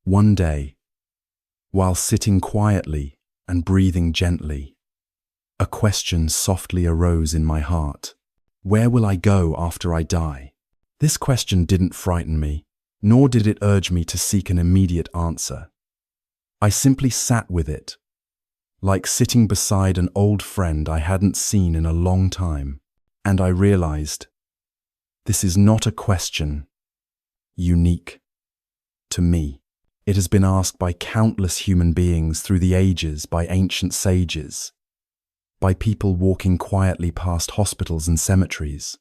One day, while sitting quietly and breathing gently, a question softly arose in my heart. Where will I go after I die? This question didn't frighten me, nor did it urge me to seek an immediate answer. I simply sat with it, like sitting beside an old friend I hadn't seen in a long time, and I realized this is not a question unique to me. It has been asked by countless human beings through the ages, by ancient sages, by people walking quietly past hospitals and cemeteries,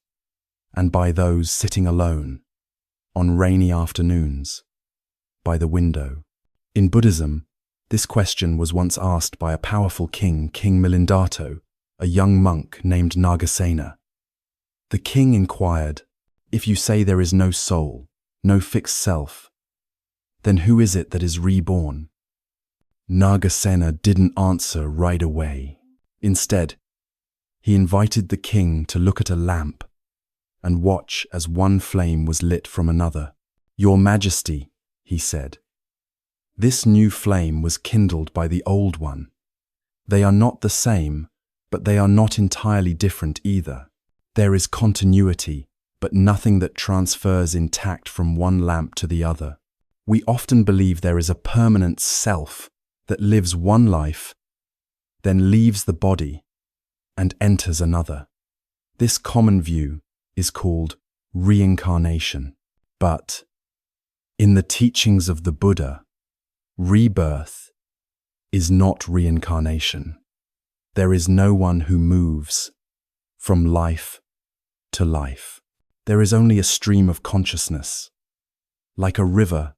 and by those sitting alone on rainy afternoons by the window. In Buddhism, this question was once asked by a powerful king, King Milinda, a young monk named Nāgasena. The king inquired, "If you say there is no soul, no fixed self, then who is it that is reborn?" Nāgasena didn't answer right away. Instead, he invited the king to look at a lamp and watch as one flame was lit from another. "Your Majesty," he said, "this new flame was kindled by the old one. They are not the same, but they are not entirely different either. There is continuity, but nothing that transfers intact from one lamp to the other. We often believe there is a permanent self that lives one life, then leaves the body and enters another. This common view is called reincarnation. But in the teachings of the Buddha, rebirth is not reincarnation. There is no one who moves from life to life. There is only a stream of consciousness, like a river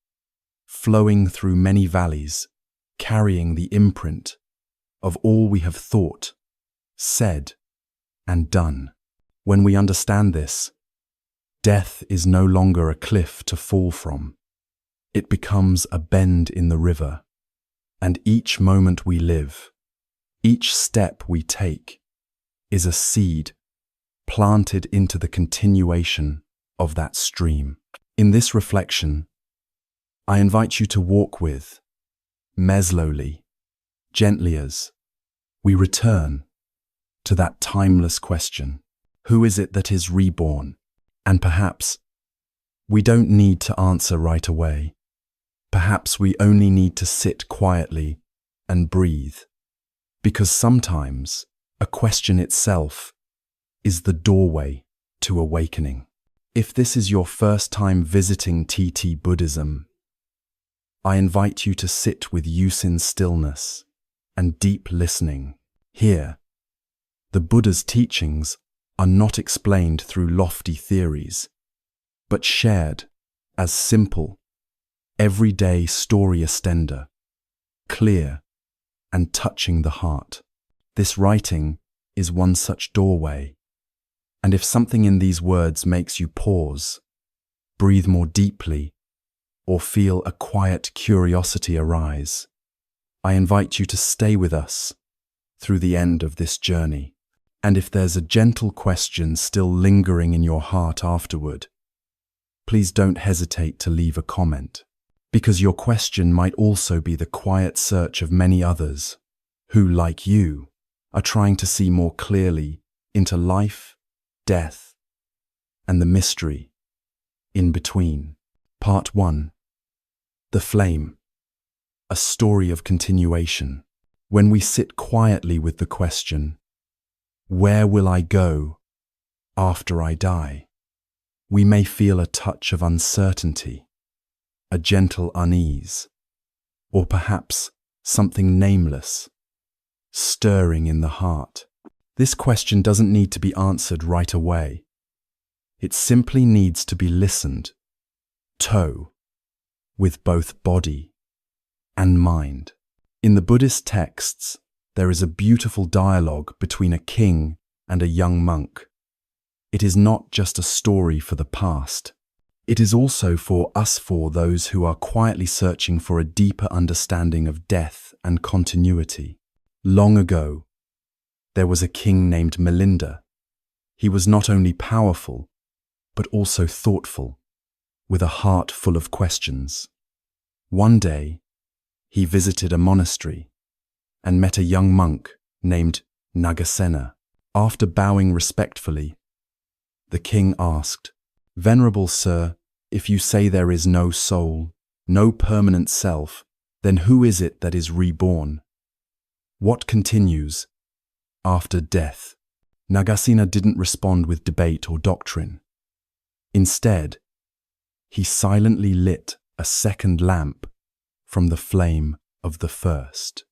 flowing through many valleys, carrying the imprint of all we have thought, said, and done. When we understand this, death is no longer a cliff to fall from. It becomes a bend in the river, and each moment we live, each step we take, is a seed planted into the continuation of that stream. In this reflection, I invite you to walk with, slowly, gently as we return to that timeless question. Who is it that is reborn? And perhaps we don't need to answer right away. Perhaps we only need to sit quietly and breathe, because sometimes a question itself is the doorway to awakening. If this is your first time visiting TT-Buddhism, I invite you to sit with Yusin stillness and deep listening. Here, the Buddha's teachings are not explained through lofty theories, but shared as simple, everyday story estender, clear and touching the heart. This writing is one such doorway, and if something in these words makes you pause, breathe more deeply, or feel a quiet curiosity arise, I invite you to stay with us through the end of this journey. And if there's a gentle question still lingering in your heart afterward, please don't hesitate to leave a comment, because your question might also be the quiet search of many others who, like you, are trying to see more clearly into life, death, and the mystery in between. Part 1. The Flame. A story of continuation. When we sit quietly with the question, where will I go after I die? We may feel a touch of uncertainty, a gentle unease, or perhaps something nameless, stirring in the heart. This question doesn't need to be answered right away. It simply needs to be listened to with both body and mind. In the Buddhist texts, there is a beautiful dialogue between a king and a young monk. It is not just a story for the past. It is also for those who are quietly searching for a deeper understanding of death and continuity. Long ago, there was a king named Milinda. He was not only powerful, but also thoughtful, with a heart full of questions. One day, he visited a monastery and met a young monk named Nāgasena. After bowing respectfully, the king asked, "Venerable sir, if you say there is no soul, no permanent self, then who is it that is reborn? What continues after death?" Nāgasena didn't respond with debate or doctrine. Instead, he silently lit a second lamp from the flame of the first.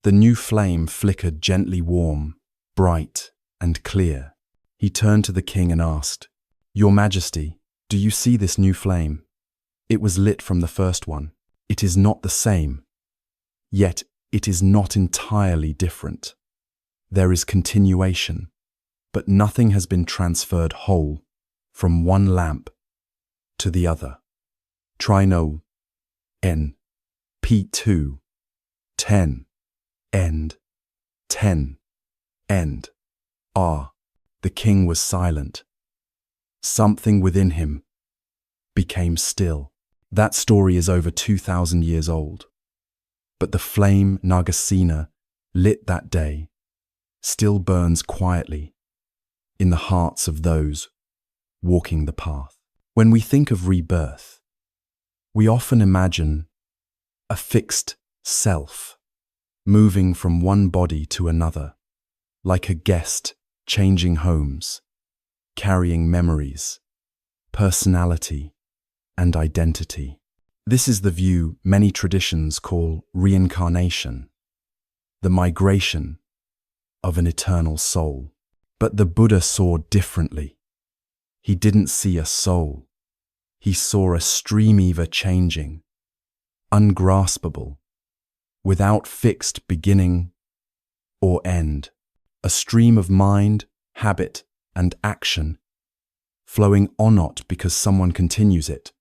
The new flame flickered gently warm, bright, and clear. He turned to the king and asked, "Your Majesty, do you see this new flame? It was lit from the first one. It is not the same, yet it is not entirely different. There is continuation, but nothing has been transferred whole from one lamp to the other." Trino N P2 10 End 10 End R. The king was silent. Something within him became still. That story is over 2,000 years old. But the flame Nāgasena lit that day still burns quietly in the hearts of those walking the path. When we think of rebirth, we often imagine a fixed self moving from one body to another, like a guest changing homes, carrying memories, personality, and identity. This is the view many traditions call reincarnation, the migration of an eternal soul. But the Buddha saw differently. He didn't see a soul. He saw a stream ever changing, ungraspable, without fixed beginning or end. A stream of mind, habit, and action, flowing on not because someone continues it,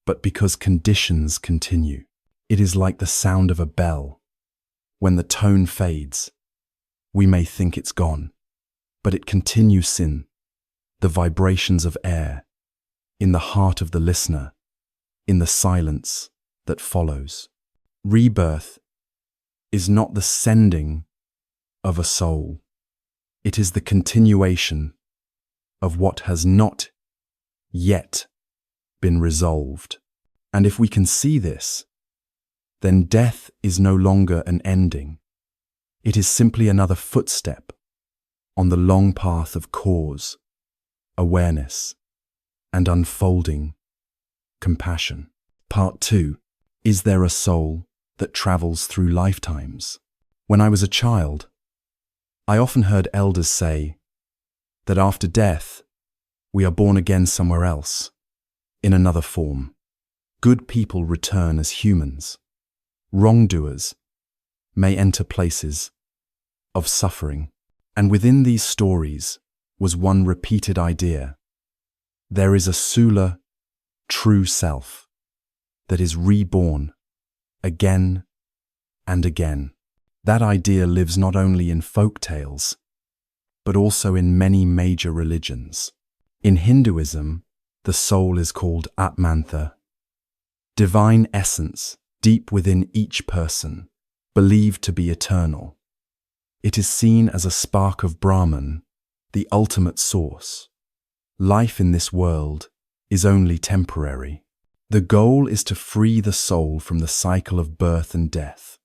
but because conditions continue. It is like the sound of a bell. When the tone fades, we may think it's gone, but it continues in the vibrations of air, in the heart of the listener, in the silence that follows. Rebirth is not the sending of a soul. It is the continuation of what has not yet been resolved. And if we can see this, then death is no longer an ending. It is simply another footstep on the long path of cause, awareness, and unfolding compassion. Part 2. Is there a soul that travels through lifetimes? When I was a child, I often heard elders say that after death, we are born again somewhere else, in another form. Good people return as humans. Wrongdoers may enter places of suffering. And within these stories was one repeated idea. There is a Sula, true self, that is reborn again and again. That idea lives not only in folk tales, but also in many major religions. In Hinduism, the soul is called Atmantha, divine essence deep within each person, believed to be eternal. It is seen as a spark of Brahman, the ultimate source. Life in this world is only temporary. The goal is to free the soul from the cycle of birth and death,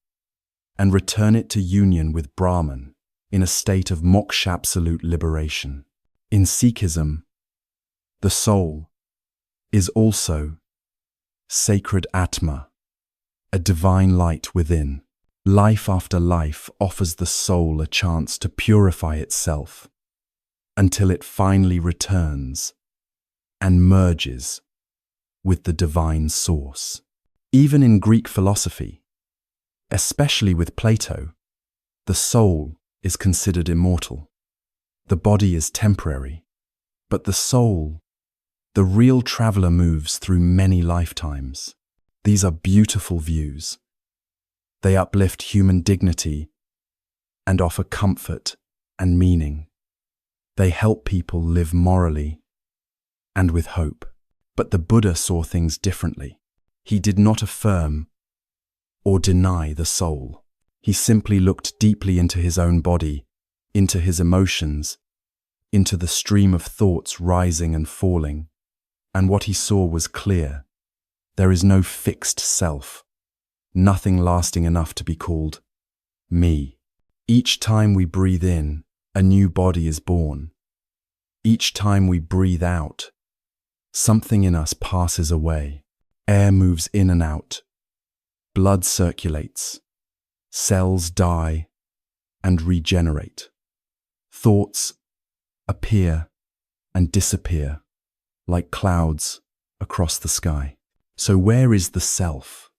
and return it to union with Brahman in a state of moksha, absolute liberation. In Sikhism, the soul is also sacred Atma, a divine light within. Life after life offers the soul a chance to purify itself until it finally returns and merges with the divine source. Even in Greek philosophy, especially with Plato, the soul is considered immortal. The body is temporary, but the soul, the real traveler, moves through many lifetimes. These are beautiful views. They uplift human dignity and offer comfort and meaning. They help people live morally and with hope. But the Buddha saw things differently. He did not affirm or deny the soul. He simply looked deeply into his own body, into his emotions, into the stream of thoughts rising and falling. And what he saw was clear. There is no fixed self, nothing lasting enough to be called me. Each time we breathe in, a new body is born. Each time we breathe out, something in us passes away. Air moves in and out. Blood circulates. Cells die and regenerate. Thoughts appear and disappear like clouds across the sky. So where is the self?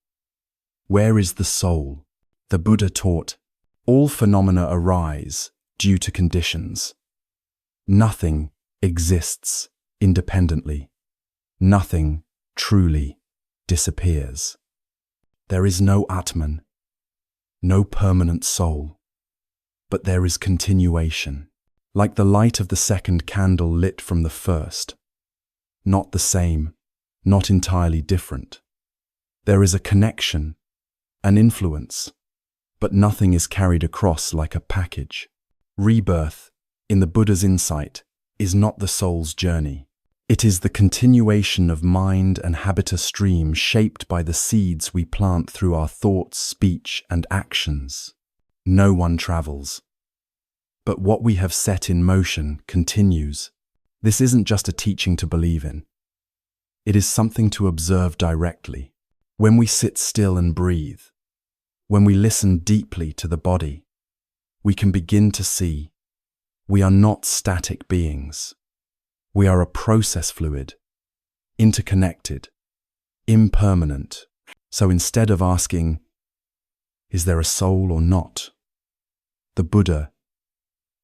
Where is the soul? The Buddha taught, all phenomena arise due to conditions. Nothing exists independently. Nothing truly disappears. There is no Atman, no permanent soul, but there is continuation, like the light of the second candle lit from the first. Not the same, not entirely different. There is a connection, an influence, but nothing is carried across like a package. Rebirth, in the Buddha's insight, is not the soul's journey. It is the continuation of mind and habitus stream shaped by the seeds we plant through our thoughts, speech, and actions. No one travels, but what we have set in motion continues. This isn't just a teaching to believe in. It is something to observe directly. When we sit still and breathe, when we listen deeply to the body, we can begin to see we are not static beings. We are a process fluid, interconnected, impermanent. So instead of asking, is there a soul or not? The Buddha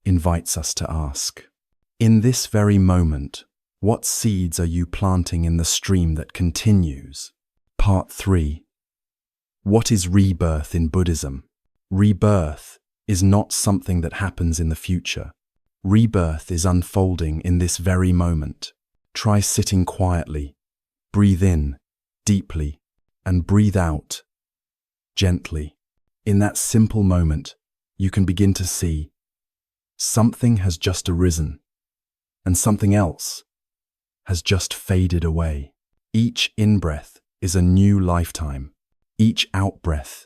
invites us to ask, in this very moment, what seeds are you planting in the stream that continues? Part 3. What is rebirth in Buddhism? Rebirth is not something that happens in the future. Rebirth is unfolding in this very moment. Try sitting quietly, breathe in deeply, and breathe out gently. In that simple moment, you can begin to see something has just arisen, and something else has just faded away. Each in-breath is a new lifetime. Each out-breath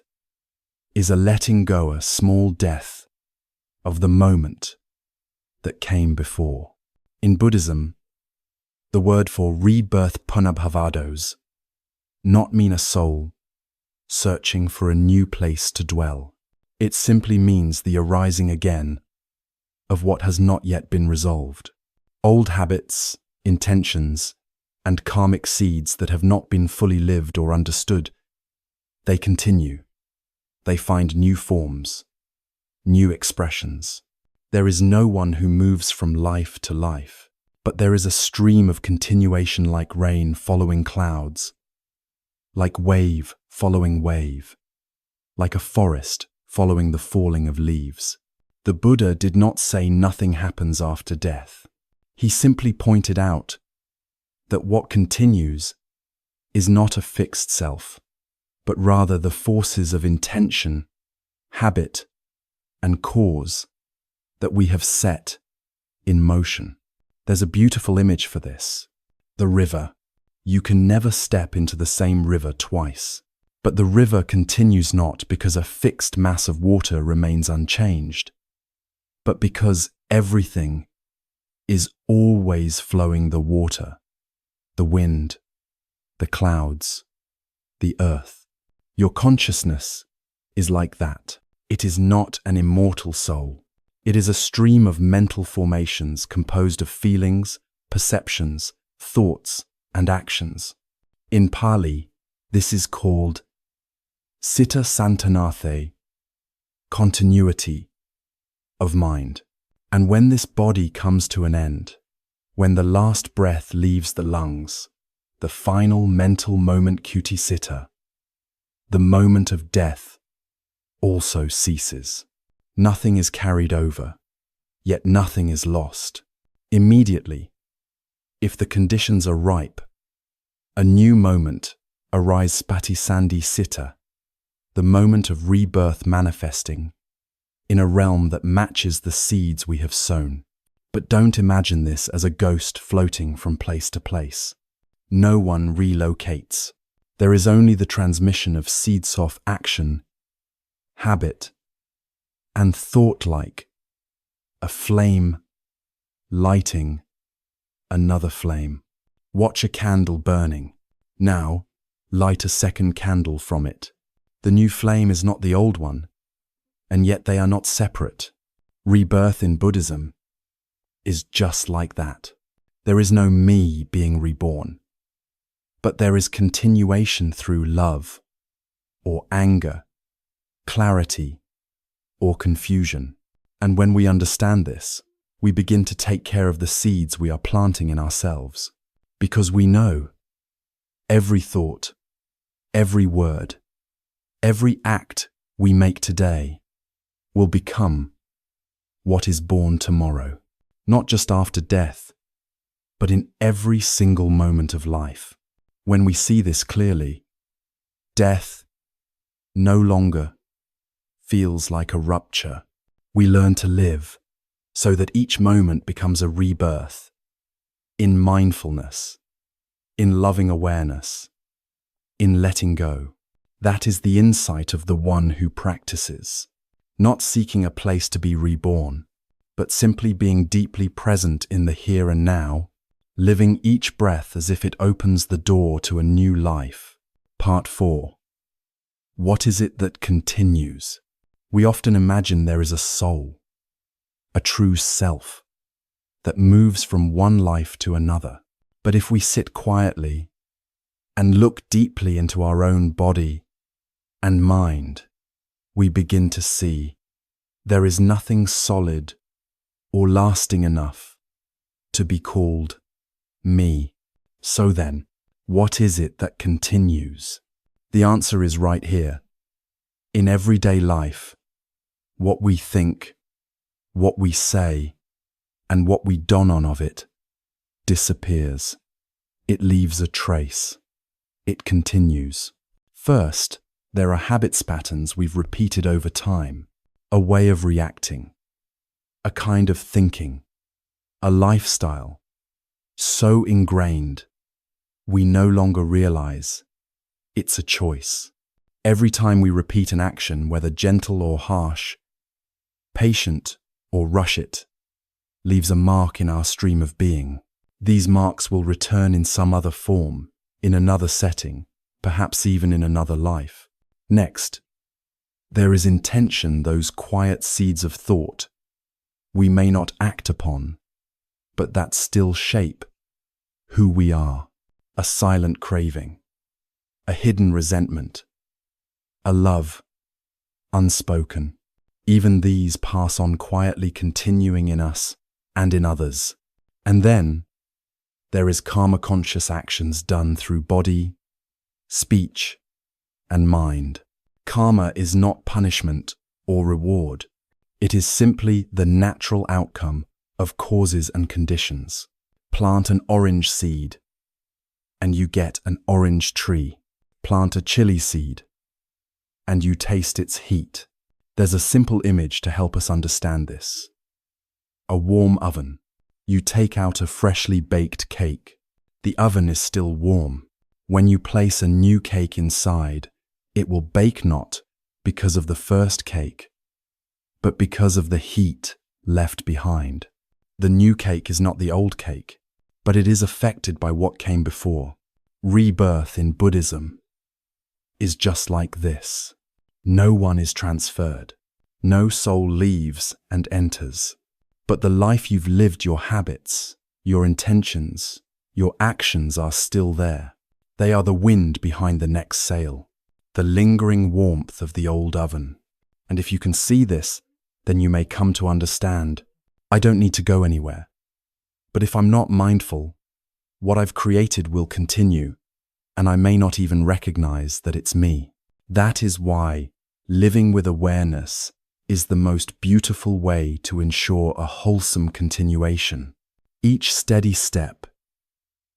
is a letting go, a small death of the moment that came before. In Buddhism, the word for rebirth punabhavados not mean a soul searching for a new place to dwell. It simply means the arising again of what has not yet been resolved. Old habits, intentions, and karmic seeds that have not been fully lived or understood, they continue. They find new forms, new expressions. There is no one who moves from life to life, but there is a stream of continuation like rain following clouds, like wave following wave, like a forest following the falling of leaves. The Buddha did not say nothing happens after death. He simply pointed out that what continues is not a fixed self, but rather the forces of intention, habit, and cause that we have set in motion. There's a beautiful image for this. The river. You can never step into the same river twice. But the river continues not because a fixed mass of water remains unchanged, but because everything is always flowing: the water, the wind, the clouds, the earth. Your consciousness is like that. It is not an immortal soul. It is a stream of mental formations composed of feelings, perceptions, thoughts, and actions. In Pali, this is called Citta Santanathe, continuity of mind. And when this body comes to an end, when the last breath leaves the lungs, the final mental moment Kuti-Citta, the moment of death, also ceases. Nothing is carried over, yet nothing is lost. Immediately, if the conditions are ripe, a new moment Arise Spati Sandhi Sitta, the moment of rebirth manifesting in a realm that matches the seeds we have sown. But don't imagine this as a ghost floating from place to place. No one relocates. There is only the transmission of seeds of action, habit, and thought, like a flame lighting another flame. Watch a candle burning. Now, light a second candle from it. The new flame is not the old one, and yet they are not separate. Rebirth in Buddhism is just like that. There is no me being reborn, but there is continuation through love, or anger, clarity, or confusion. And when we understand this, we begin to take care of the seeds we are planting in ourselves, because we know every thought, every word, every act we make today will become what is born tomorrow, not just after death, but in every single moment of life. When we see this clearly, death no longer feels like a rupture. We learn to live so that each moment becomes a rebirth in mindfulness, in loving awareness, in letting go. That is the insight of the one who practices, not seeking a place to be reborn, but simply being deeply present in the here and now, living each breath as if it opens the door to a new life. Part 4. What is it that continues? We often imagine there is a soul, a true self, that moves from one life to another. But if we sit quietly and look deeply into our own body and mind, we begin to see there is nothing solid or lasting enough to be called me. So then, what is it that continues? The answer is right here. In everyday life, what we think, what we say, and what we don on of it disappears. It leaves a trace. It continues. First, there are habits patterns we've repeated over time, a way of reacting, a kind of thinking, a lifestyle so ingrained we no longer realize it's a choice. Every time we repeat an action, whether gentle or harsh, patient or rush it, leaves a mark in our stream of being. These marks will return in some other form, in another setting, perhaps even in another life. Next, there is intention, those quiet seeds of thought we may not act upon, but that still shape who we are. A silent craving, a hidden resentment, a love unspoken. Even these pass on quietly, continuing in us and in others. And then there is karma-conscious actions done through body, speech, and mind. Karma is not punishment or reward. It is simply the natural outcome of causes and conditions. Plant an orange seed, and you get an orange tree. Plant a chili seed, and you taste its heat. There's a simple image to help us understand this. A warm oven. You take out a freshly baked cake. The oven is still warm. When you place a new cake inside, it will bake not because of the first cake, but because of the heat left behind. The new cake is not the old cake, but it is affected by what came before. Rebirth in Buddhism is just like this. No one is transferred. No soul leaves and enters. But the life you've lived, your habits, your intentions, your actions are still there. They are the wind behind the next sail, the lingering warmth of the old oven. And if you can see this, then you may come to understand, I don't need to go anywhere. But if I'm not mindful, what I've created will continue, and I may not even recognize that it's me. That is why living with awareness is the most beautiful way to ensure a wholesome continuation. Each steady step,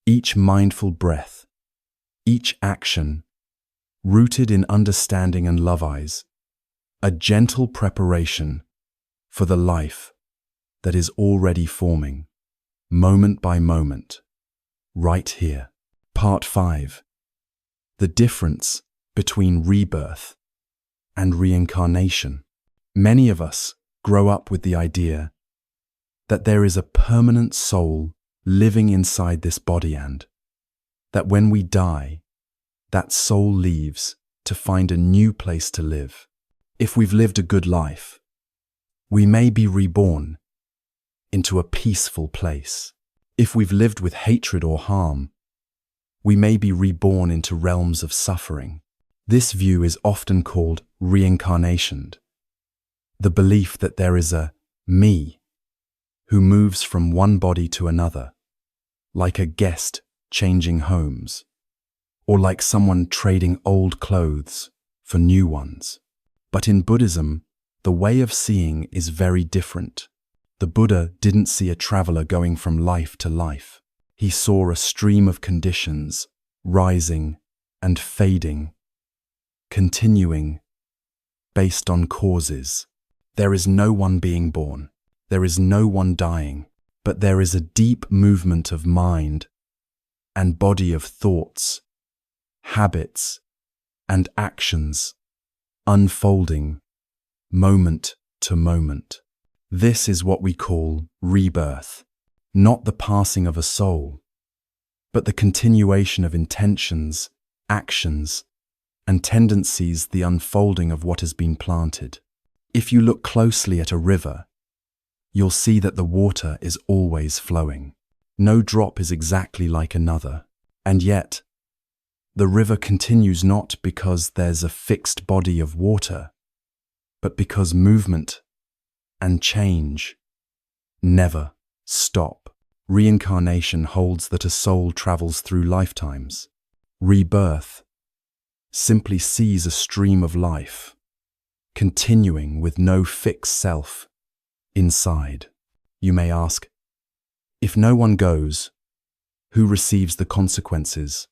each mindful breath, each action rooted in understanding and love eyes, a gentle preparation for the life that is already forming, moment by moment, right here. Part 5. The difference between rebirth and reincarnation. Many of us grow up with the idea that there is a permanent soul living inside this body and that when we die, that soul leaves to find a new place to live. If we've lived a good life, we may be reborn into a peaceful place. If we've lived with hatred or harm, we may be reborn into realms of suffering. This view is often called reincarnation, the belief that there is a me who moves from one body to another, like a guest changing homes, or like someone trading old clothes for new ones. But in Buddhism, the way of seeing is very different. The Buddha didn't see a traveler going from life to life. He saw a stream of conditions, rising and fading, continuing, based on causes. There is no one being born. There is no one dying. But there is a deep movement of mind and body of thoughts, habits, and actions, unfolding moment to moment. This is what we call rebirth, not the passing of a soul, but the continuation of intentions, actions, and tendencies, the unfolding of what has been planted. If you look closely at a river, you'll see that the water is always flowing. No drop is exactly like another, and yet the river continues not because there's a fixed body of water, but because movement and change never stop. Reincarnation holds that a soul travels through lifetimes. Rebirth simply sees a stream of life, continuing with no fixed self inside. You may ask, if no one goes, who receives the consequences?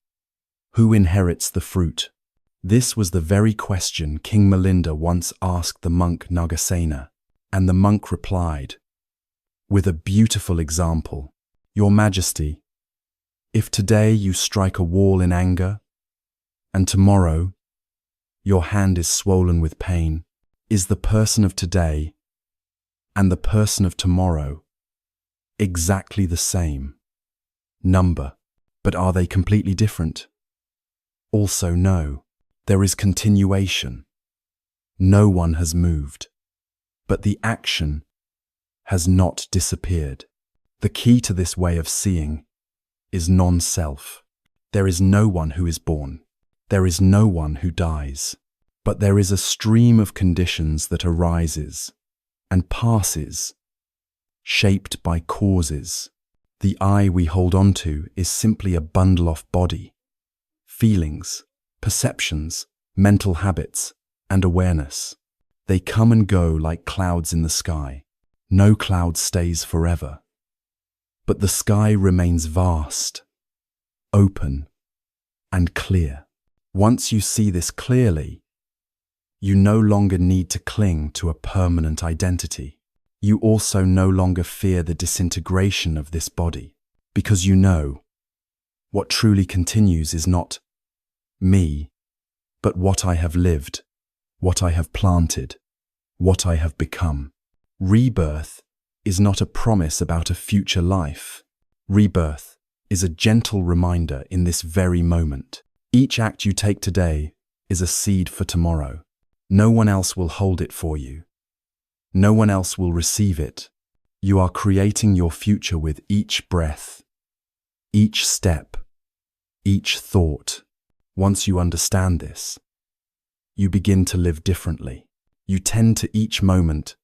Who inherits the fruit? This was the very question King Milinda once asked the monk Nāgasena, and the monk replied, with a beautiful example, Your Majesty, if today you strike a wall in anger, and tomorrow your hand is swollen with pain, is the person of today and the person of tomorrow exactly the same number, but are they completely different? Also no, there is continuation. No one has moved, but the action has not disappeared. The key to this way of seeing is non-self. There is no one who is born. There is no one who dies, but there is a stream of conditions that arises and passes, shaped by causes. The I we hold on to is simply a bundle of body, feelings, perceptions, mental habits, and awareness. They come and go like clouds in the sky. No cloud stays forever, but the sky remains vast, open, and clear. Once you see this clearly, you no longer need to cling to a permanent identity. You also no longer fear the disintegration of this body, because you know what truly continues is not me, but what I have lived, what I have planted, what I have become. Rebirth is not a promise about a future life. Rebirth is a gentle reminder in this very moment. Each act you take today is a seed for tomorrow. No one else will hold it for you. No one else will receive it. You are creating your future with each breath, each step, each thought. Once you understand this, you begin to live differently. You tend to each moment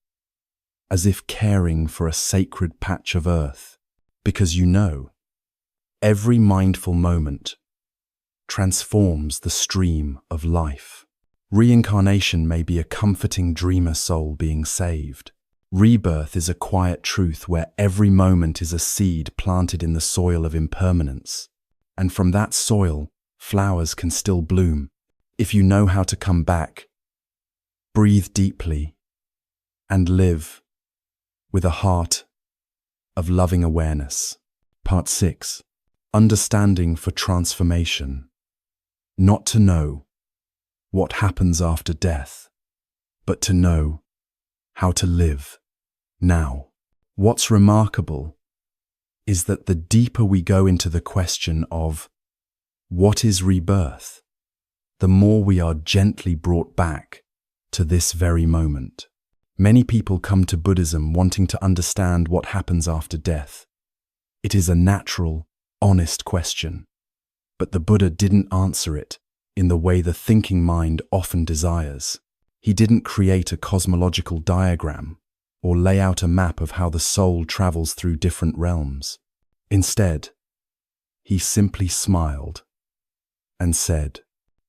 as if caring for a sacred patch of earth, because you know every mindful moment transforms the stream of life. Reincarnation may be a comforting dreamer soul being saved. Rebirth is a quiet truth where every moment is a seed planted in the soil of impermanence, and from that soil, flowers can still bloom. If you know how to come back, breathe deeply, and live with a heart of loving awareness. Part 6. Understanding for transformation. Not to know what happens after death, but to know how to live now. What's remarkable is that the deeper we go into the question of what is rebirth, the more we are gently brought back to this very moment. Many people come to Buddhism wanting to understand what happens after death. It is a natural, honest question, but the Buddha didn't answer it in the way the thinking mind often desires. He didn't create a cosmological diagram or lay out a map of how the soul travels through different realms. Instead, he simply smiled and said,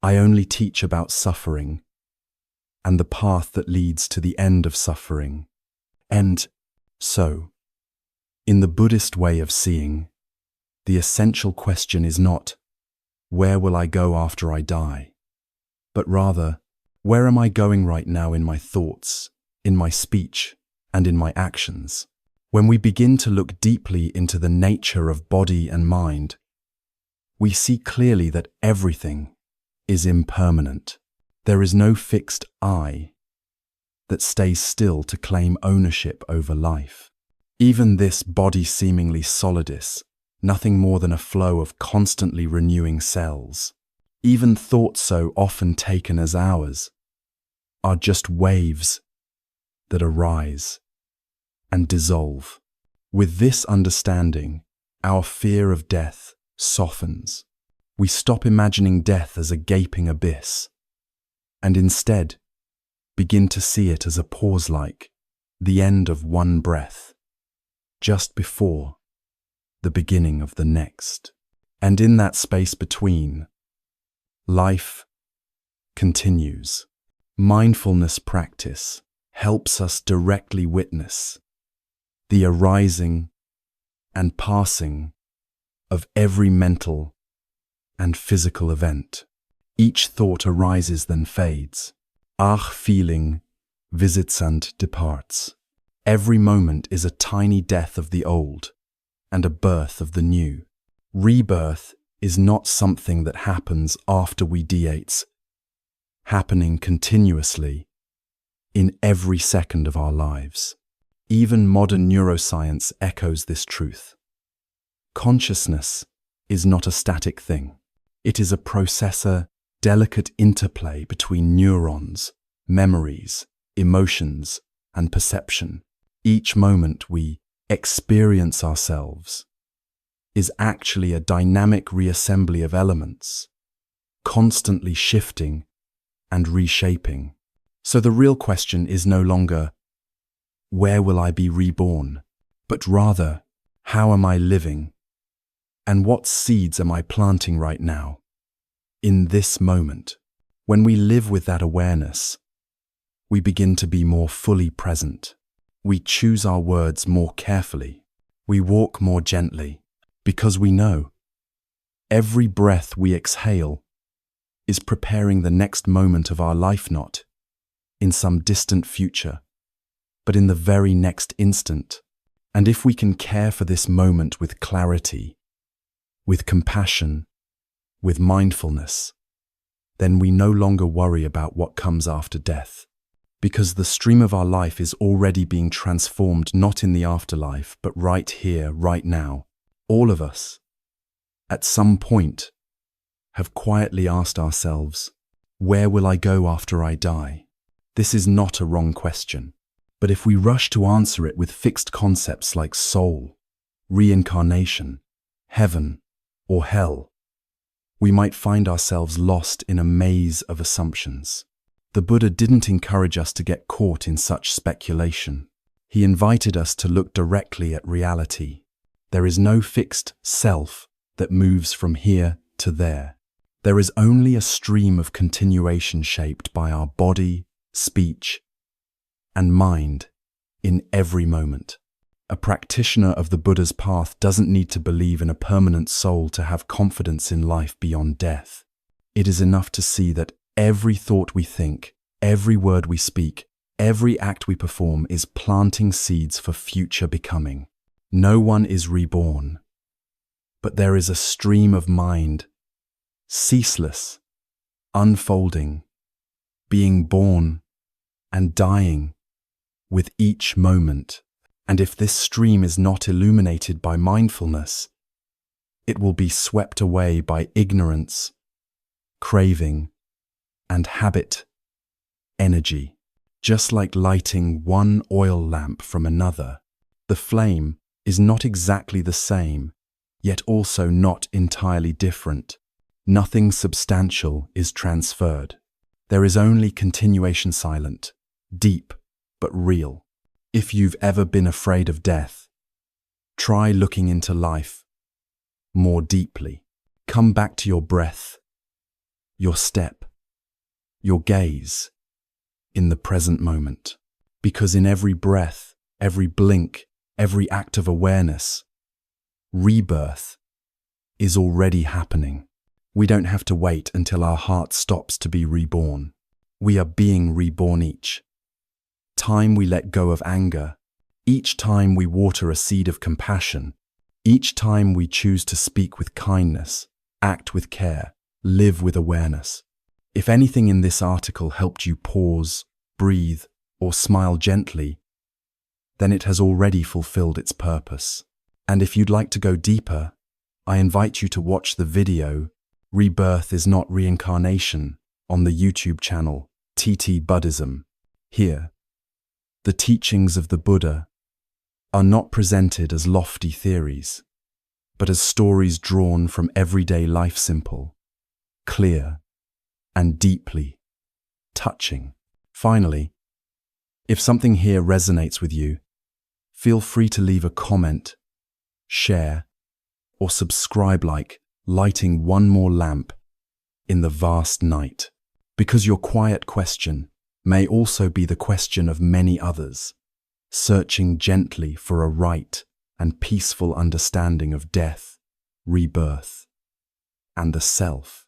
"I only teach about suffering and the path that leads to the end of suffering." And so, in the Buddhist way of seeing, the essential question is not, where will I go after I die? But rather, where am I going right now in my thoughts, in my speech, and in my actions? When we begin to look deeply into the nature of body and mind, we see clearly that everything is impermanent. There is no fixed I that stays still to claim ownership over life. Even this body seemingly solidus, nothing more than a flow of constantly renewing cells, even thoughts so often taken as ours, are just waves that arise and dissolve. With this understanding, our fear of death softens. We stop imagining death as a gaping abyss, and instead begin to see it as a pause, like the end of one breath, just before the beginning of the next. And in that space between, life continues. Mindfulness practice helps us directly witness the arising and passing of every mental and physical event. Each thought arises, then fades. Feeling visits and departs. Every moment is a tiny death of the old and a birth of the new. Rebirth is not something that happens after we die-It's happening continuously in every second of our lives. Even modern neuroscience echoes this truth. Consciousness is not a static thing. It is a processor, delicate interplay between neurons, memories, emotions, and perception. Each moment we experience ourselves is actually a dynamic reassembly of elements, constantly shifting and reshaping. So the real question is no longer, where will I be reborn? But rather, how am I living? And what seeds am I planting right now? In this moment, when we live with that awareness, we begin to be more fully present. We choose our words more carefully. We walk more gently, because we know every breath we exhale is preparing the next moment of our life, not in some distant future, but in the very next instant. And if we can care for this moment with clarity, with compassion, with mindfulness, then we no longer worry about what comes after death, because the stream of our life is already being transformed, not in the afterlife, but right here, right now. All of us, at some point, have quietly asked ourselves, where will I go after I die? This is not a wrong question, but if we rush to answer it with fixed concepts like soul, reincarnation, heaven, or hell, we might find ourselves lost in a maze of assumptions. The Buddha didn't encourage us to get caught in such speculation. He invited us to look directly at reality. There is no fixed self that moves from here to there. There is only a stream of continuation shaped by our body, speech, and mind in every moment. A practitioner of the Buddha's path doesn't need to believe in a permanent soul to have confidence in life beyond death. It is enough to see that Every thought we think, every word we speak, every act we perform is planting seeds for future becoming. No one is reborn, but there is a stream of mind, ceaseless, unfolding, being born and dying with each moment. And if this stream is not illuminated by mindfulness, it will be swept away by ignorance, craving, and habit, energy. Just like lighting one oil lamp from another, the flame is not exactly the same, yet also not entirely different. Nothing substantial is transferred. There is only continuation, silent, deep, but real. If you've ever been afraid of death, try looking into life more deeply. Come back to your breath, your step, your gaze in the present moment. Because in every breath, every blink, every act of awareness, rebirth is already happening. We don't have to wait until our heart stops to be reborn. We are being reborn each time we let go of anger, each time we water a seed of compassion, each time we choose to speak with kindness, act with care, live with awareness. If anything in this article helped you pause, breathe, or smile gently, then it has already fulfilled its purpose. And if you'd like to go deeper, I invite you to watch the video Rebirth is Not Reincarnation on the YouTube channel TT-Buddhism. Here, the teachings of the Buddha are not presented as lofty theories, but as stories drawn from everyday life, simple, clear, and deeply touching. Finally, if something here resonates with you, feel free to leave a comment, share, or subscribe, like lighting one more lamp in the vast night, because your quiet question may also be the question of many others, searching gently for a right and peaceful understanding of death, rebirth, and the self.